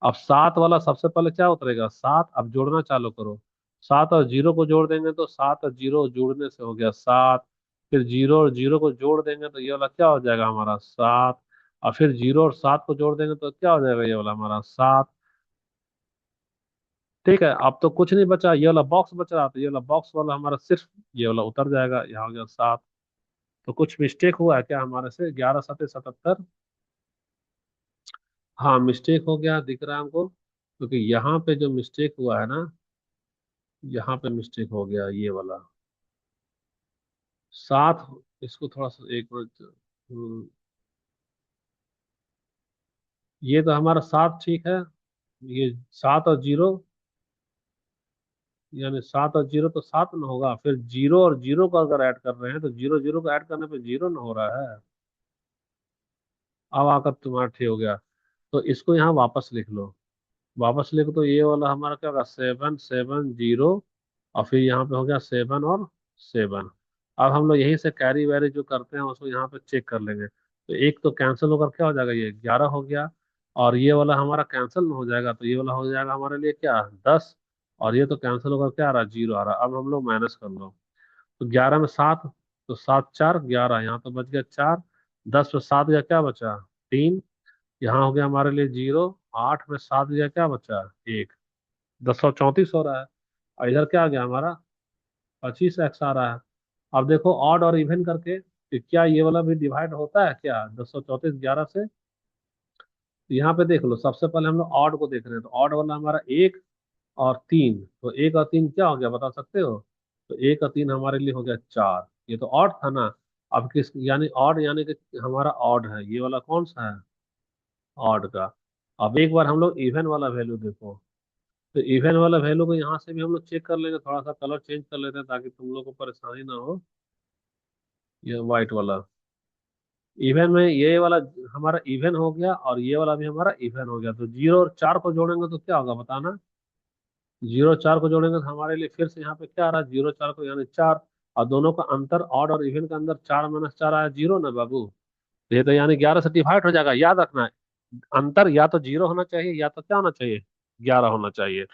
अब सात वाला सबसे पहले क्या उतरेगा, सात। अब जोड़ना चालू करो। सात और जीरो को जोड़ देंगे तो सात और जीरो जोड़ने से हो गया सात। फिर जीरो और जीरो को जोड़ देंगे तो ये वाला क्या हो जाएगा हमारा 7। और फिर जीरो और 7 को जोड़ देंगे तो क्या हो जाएगा ये वाला हमारा 7। ठीक है, अब तो कुछ नहीं बचा, ये वाला बॉक्स बच रहा, तो ये वाला बॉक्स वाला हमारा सिर्फ ये वाला उतर जाएगा, यहाँ हो गया 7। तो कुछ मिस्टेक हुआ है क्या हमारे से? 11×7=77। हाँ मिस्टेक हो गया दिख रहा है हमको, क्योंकि यहाँ पे जो मिस्टेक हुआ है ना, यहाँ पे मिस्टेक हो गया ये वाला 7। इसको थोड़ा सा एक मिनट। ये तो हमारा 7 ठीक है। ये 7 और 0, यानी 7 और 0 तो 7 न होगा। फिर जीरो और जीरो को अगर ऐड कर रहे हैं तो जीरो जीरो को ऐड करने पे जीरो न हो रहा है। अब आकर तुम्हारा ठीक हो गया। तो इसको यहाँ वापस लिख लो। वापस लिखो तो ये वाला हमारा क्या होगा 7 7 0। और फिर यहाँ पे हो गया 7 और 7। अब हम लोग यहीं से कैरी वैरी जो करते हैं उसको यहाँ पे चेक कर लेंगे। तो एक तो कैंसिल होकर क्या हो जाएगा, ये 11 हो गया। और ये वाला हमारा कैंसिल हो जाएगा तो ये वाला हो जाएगा हमारे लिए क्या 10। और ये तो कैंसिल होकर क्या आ रहा है, 0 आ रहा है। अब हम लोग माइनस कर लो। तो 11 में 7, तो 7×4=11, यहाँ तो बच गया 4। 10 में 7 गया क्या बचा 3। यहाँ हो गया हमारे लिए 0। 8 में 7 गया क्या बचा 1। 1034 हो रहा है। और इधर क्या आ गया हमारा 25x आ रहा है। अब देखो ऑड और इवन करके कि क्या ये वाला भी डिवाइड होता है क्या 1034 11 से। तो यहाँ पे देख लो, सबसे पहले हम लोग ऑड को देख रहे हैं, तो ऑड वाला हमारा 1 और 3। तो 1 और 3 क्या हो गया बता सकते हो? तो 1 और 3 हमारे लिए हो गया 4। ये तो ऑड था ना। अब किस यानी ऑड, यानी कि हमारा ऑड है ये वाला, कौन सा है ऑड का। अब एक बार हम लोग इवन वाला वैल्यू देखो। तो इवन वाला वैल्यू को यहाँ से भी हम लोग चेक कर लेंगे, थोड़ा सा कलर चेंज कर लेते हैं ताकि तुम लोग को परेशानी ना हो। ये वाइट वाला इवन में ये वाला हमारा इवन हो गया, और ये वाला भी हमारा इवन हो गया। तो 0 और 4 को जोड़ेंगे तो क्या होगा बताना। 0 और 4 को जोड़ेंगे तो हमारे लिए फिर से यहाँ पे क्या आ रहा है 0 4 को यानी 4। और दोनों का अंतर ऑड और इवन के अंदर 4 - 4 आया 0 ना बाबू। तो ये तो यानी 11 से डिवाइड हो जाएगा, याद रखना है। अंतर या तो 0 होना चाहिए या तो क्या होना चाहिए 11 होना चाहिए।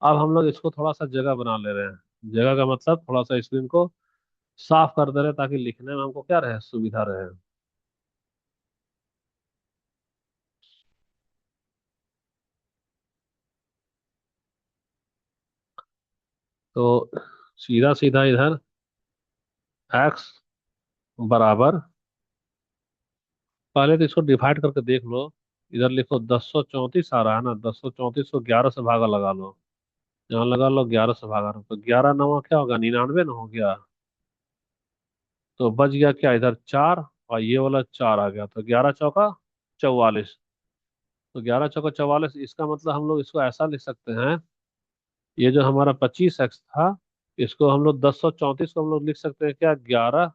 अब हम लोग इसको थोड़ा सा जगह बना ले रहे हैं। जगह का मतलब थोड़ा सा स्क्रीन को साफ कर दे रहे हैं ताकि लिखने में हमको क्या रहे, सुविधा रहे। तो सीधा सीधा इधर x बराबर, पहले तो इसको डिवाइड करके देख लो। इधर लिखो 1034 आ रहा है ना, 1034 को 11 से भागा लगा लो। यहाँ लगा लो 11 से भागा लो, तो 11×9 क्या होगा 99 ना हो गया। तो बच गया क्या इधर 4, और ये वाला 4 आ गया, तो 11×4=44। तो 11×4=44, इसका मतलब हम लोग इसको ऐसा लिख सकते हैं। ये जो हमारा 25x था, इसको हम लोग 1034 को हम लोग लिख सकते हैं क्या 11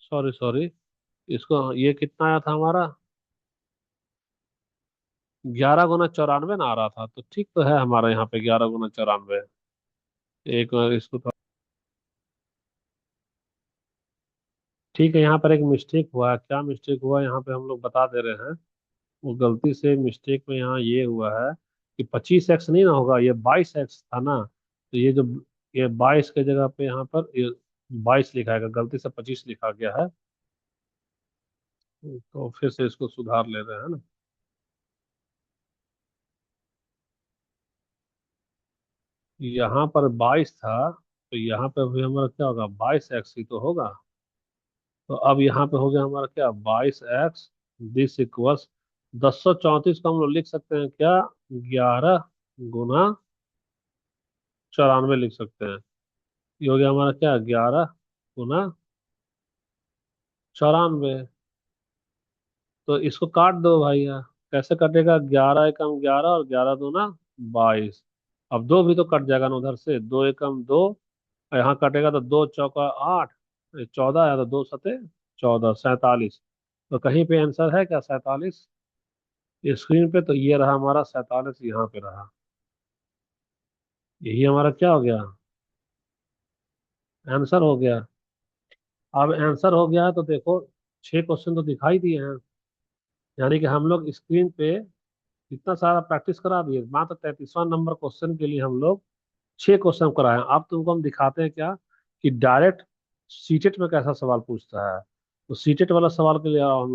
सॉरी सॉरी, इसको ये कितना आया था हमारा 11×94 ना आ रहा था। तो ठीक तो है हमारा यहाँ पे 11×94। एक बार इसको ठीक है, यहाँ पर एक मिस्टेक हुआ है। क्या मिस्टेक हुआ यहाँ पे हम लोग बता दे रहे हैं। वो गलती से मिस्टेक में यहाँ ये हुआ है कि 25x नहीं ना होगा, ये 22x था ना। तो ये जो ये 22 के जगह पे यहाँ पर ये 22 लिखा है, गलती से 25 लिखा गया है। तो फिर से इसको सुधार ले रहे हैं ना। यहाँ पर 22 था, तो यहाँ पे भी हमारा क्या होगा 22x ही तो होगा। तो अब यहाँ पे हो गया हमारा क्या 22x। दिस इक्वल्स 1034 को हम लोग लिख सकते हैं क्या 11×94 लिख सकते हैं। ये हो गया हमारा क्या 11×94। तो इसको काट दो भैया। कैसे कटेगा 11 × 11 और 11×2 = 22। अब दो भी तो कट जाएगा ना उधर से, 2 × 1 = 2। और यहाँ कटेगा तो 2 × 4 = 8। 14 है तो 2 × 7 = 14, 47। तो कहीं पे आंसर है क्या 47 स्क्रीन पे? तो ये रहा हमारा 47 यहाँ पे रहा। यही हमारा क्या हो गया आंसर हो गया। अब आंसर हो गया है तो देखो 6 क्वेश्चन तो दिखाई दिए हैं। यानी कि हम लोग स्क्रीन पे इतना सारा प्रैक्टिस करा दिए, मात्र 33वां नंबर क्वेश्चन के लिए हम लोग 6 क्वेश्चन कराए हैं। अब तुमको हम दिखाते हैं क्या कि डायरेक्ट सीटेट में कैसा सवाल पूछता है। तो सीटेट वाला सवाल के लिए आओ हम।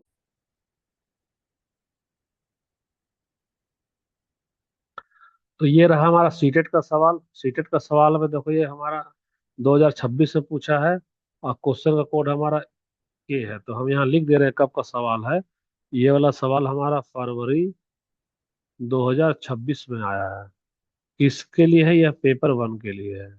तो ये रहा हमारा सीटेट का सवाल। सीटेट का सवाल में देखो, ये हमारा 2026 में पूछा है और क्वेश्चन का कोड हमारा ये है। तो हम यहाँ लिख दे रहे हैं कब का सवाल है। ये वाला सवाल हमारा फरवरी 2026 में आया है। किसके लिए है? यह पेपर वन के लिए है।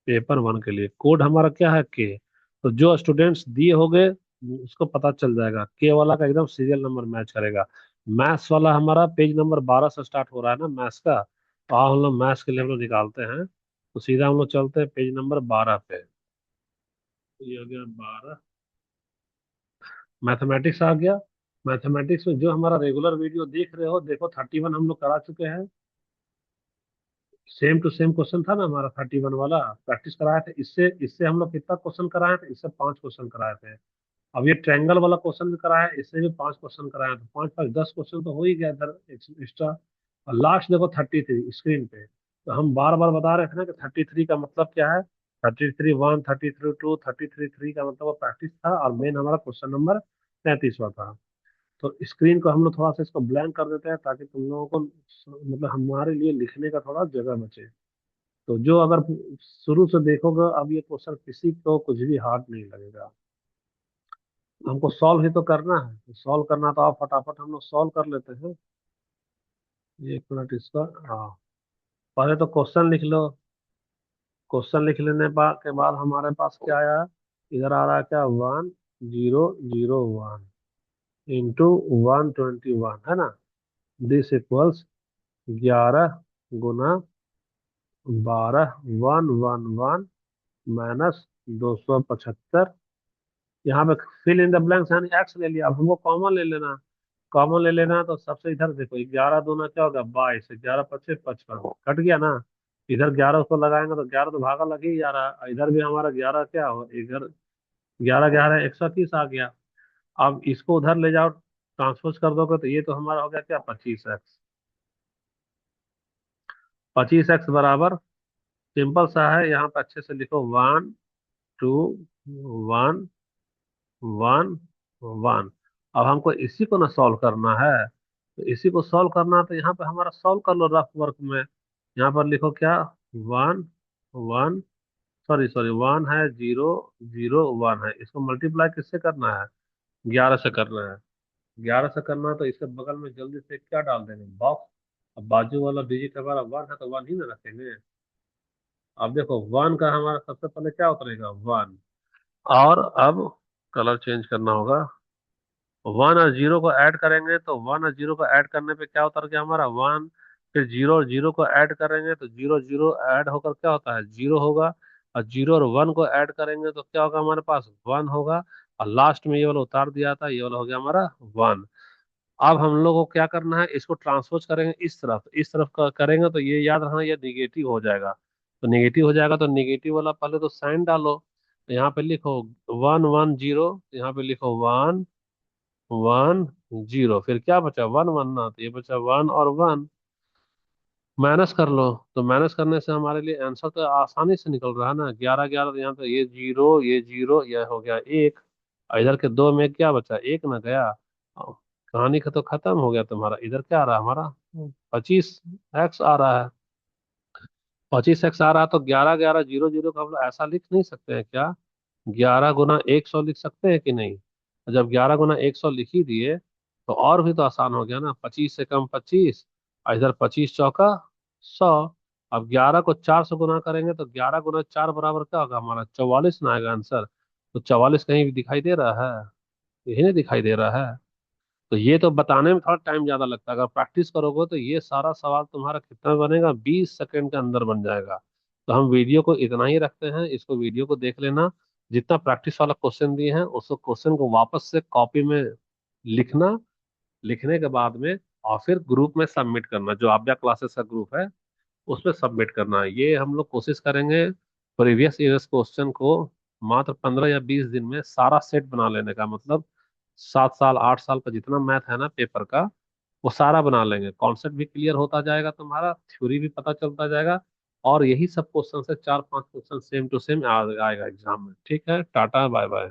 पेपर वन के लिए कोड हमारा क्या है? के। तो जो स्टूडेंट्स दिए होंगे उसको पता चल जाएगा। के वाला का एकदम सीरियल नंबर मैच करेगा। मैथ्स वाला हमारा पेज नंबर 12 से स्टार्ट हो रहा है ना मैथ्स का। तो आओ हम लोग मैथ्स के लिए हम लोग निकालते हैं। तो सीधा हम लोग चलते हैं पेज नंबर 12 पे। तो ये हो गया 12। मैथमेटिक्स आ गया। मैथमेटिक्स में जो हमारा रेगुलर वीडियो देख रहे हो, देखो 31 हम लोग करा चुके हैं। सेम टू सेम क्वेश्चन था ना हमारा 31 वाला। प्रैक्टिस कराए थे। इससे इससे हम लोग कितना क्वेश्चन कराए थे? इससे 5 क्वेश्चन कराए थे। अब ये ट्रायंगल वाला क्वेश्चन भी कराया है, इससे भी 5 क्वेश्चन कराए, तो 5 5 10 क्वेश्चन तो हो ही गया इधर एक्स्ट्रा। और लास्ट देखो 33 स्क्रीन पे। तो हम बार बार बता रहे थे ना कि 33 का मतलब क्या है। 33 1, 33 2, 33 3 का मतलब वो प्रैक्टिस था, और मेन हमारा क्वेश्चन नंबर 33वां था। तो स्क्रीन को हम लोग थोड़ा सा इसको ब्लैंक कर देते हैं, ताकि तुम लोगों को मतलब हमारे लिए लिखने का थोड़ा जगह बचे। तो जो अगर शुरू से देखोगे, अब ये क्वेश्चन किसी को कुछ भी हार्ड नहीं लगेगा। हमको सॉल्व ही तो करना है। तो सॉल्व करना तो आप फटाफट हम लोग सॉल्व कर लेते हैं। ये एक मिनट इसका। हाँ, पहले तो क्वेश्चन लिख लो। क्वेश्चन लिख लेने के बाद हमारे पास क्या आया? इधर आ रहा है क्या? 1001 इंटू 121 है ना। This equals 11 Guna 12, 111 minus 275। यहाँ पे फिल इन द ब्लैंक्स यानी एक्स ले लिया। अब हमको कॉमन ले लेना। कॉमन ले लेना है, तो सबसे इधर देखो 11 दूना क्या होगा? 22। 11 पच्चीस 55 कट गया ना। इधर 11 उसको लगाएंगे तो 11 तो भागा लग ही जा रहा है। इधर भी हमारा 11 क्या हो, इधर 11 11 130 आ गया। अब इसको उधर ले जाओ, ट्रांसपोज कर दोगे तो ये तो हमारा हो गया क्या? 25x। 25x बराबर सिंपल सा है। यहाँ पे अच्छे से लिखो 1 2 1 1 1। अब हमको इसी को ना सॉल्व करना है। तो इसी को सॉल्व करना है, तो यहाँ पे हमारा सॉल्व कर लो रफ वर्क में। यहाँ पर लिखो क्या? 1 1, सॉरी सॉरी 1 है, 0 0 1 है। इसको मल्टीप्लाई किससे करना है? 11 से करना है। 11 से करना है, तो इसके बगल में जल्दी से क्या डाल देंगे? बॉक्स। अब बाजू वाला डिजिट हमारा 1 है, तो 1 ही ना रखेंगे। अब देखो 1 का हमारा सबसे पहले क्या उतरेगा? 1। और अब कलर चेंज करना होगा। 1 और 0 को ऐड करेंगे, तो 1 और 0 को ऐड करने पे क्या उतर गया हमारा? 1। फिर 0 और 0 को ऐड करेंगे, तो 0 0 ऐड होकर क्या होता है? 0 होगा। और 0 और 1 को ऐड करेंगे तो क्या होगा हमारे पास? 1 होगा। और लास्ट में ये वाला उतार दिया था, ये वाला हो गया हमारा 1। अब हम लोग को क्या करना है? इसको ट्रांसपोज करेंगे इस तरफ। इस तरफ का करेंगे तो ये याद रखना, ये निगेटिव हो जाएगा। तो निगेटिव हो जाएगा, तो निगेटिव वाला पहले तो साइन डालो। तो यहाँ पे लिखो 1 1 0। यहाँ पे लिखो 1 1 0। फिर क्या बचा? 1 1 ना, तो ये बचा 1 और 1। माइनस कर लो। तो माइनस करने से हमारे लिए आंसर तो आसानी से निकल रहा है ना। 11 11, यहाँ पे ये 0 ये 0, यह हो गया 1। और इधर के दो में क्या बचा? 1 ना गया। कहानी का तो खत्म हो गया तुम्हारा। इधर क्या आ रहा है हमारा? 25x आ रहा है। 25x आ रहा है, तो 11 11 0 0 का हम लोग ऐसा लिख नहीं सकते हैं क्या? 11 गुना 100 लिख सकते हैं कि नहीं? और जब 11 गुना 100 लिख ही दिए, तो और भी तो आसान हो गया ना। 25 से कम 25, और इधर 25 चौका 100। अब 11 को 4 से गुना करेंगे, तो 11 गुना 4 बराबर क्या होगा हमारा? 44 ना आएगा आंसर? तो 44 कहीं भी दिखाई दे रहा है? यही नहीं दिखाई दे रहा है। तो ये तो बताने में थोड़ा टाइम ज्यादा लगता है। अगर प्रैक्टिस करोगे तो ये सारा सवाल तुम्हारा कितना बनेगा? 20 सेकंड के अंदर बन जाएगा। तो हम वीडियो को इतना ही रखते हैं। इसको वीडियो को देख लेना। जितना प्रैक्टिस वाला क्वेश्चन दिए हैं, उस क्वेश्चन को वापस से कॉपी में लिखना। लिखने के बाद में और फिर ग्रुप में सबमिट करना, जो आभ्या क्लासेस का ग्रुप है उसमें सबमिट करना है। ये हम लोग कोशिश करेंगे प्रीवियस ईयर्स क्वेश्चन को मात्र 15 या 20 दिन में सारा सेट बना लेने का। मतलब 7 साल 8 साल का जितना मैथ है ना पेपर का, वो सारा बना लेंगे। कॉन्सेप्ट भी क्लियर होता जाएगा, तुम्हारा थ्योरी भी पता चलता जाएगा। और यही सब क्वेश्चन है, 4-5 क्वेश्चन सेम टू सेम आएगा एग्जाम में। ठीक है, टाटा बाय बाय।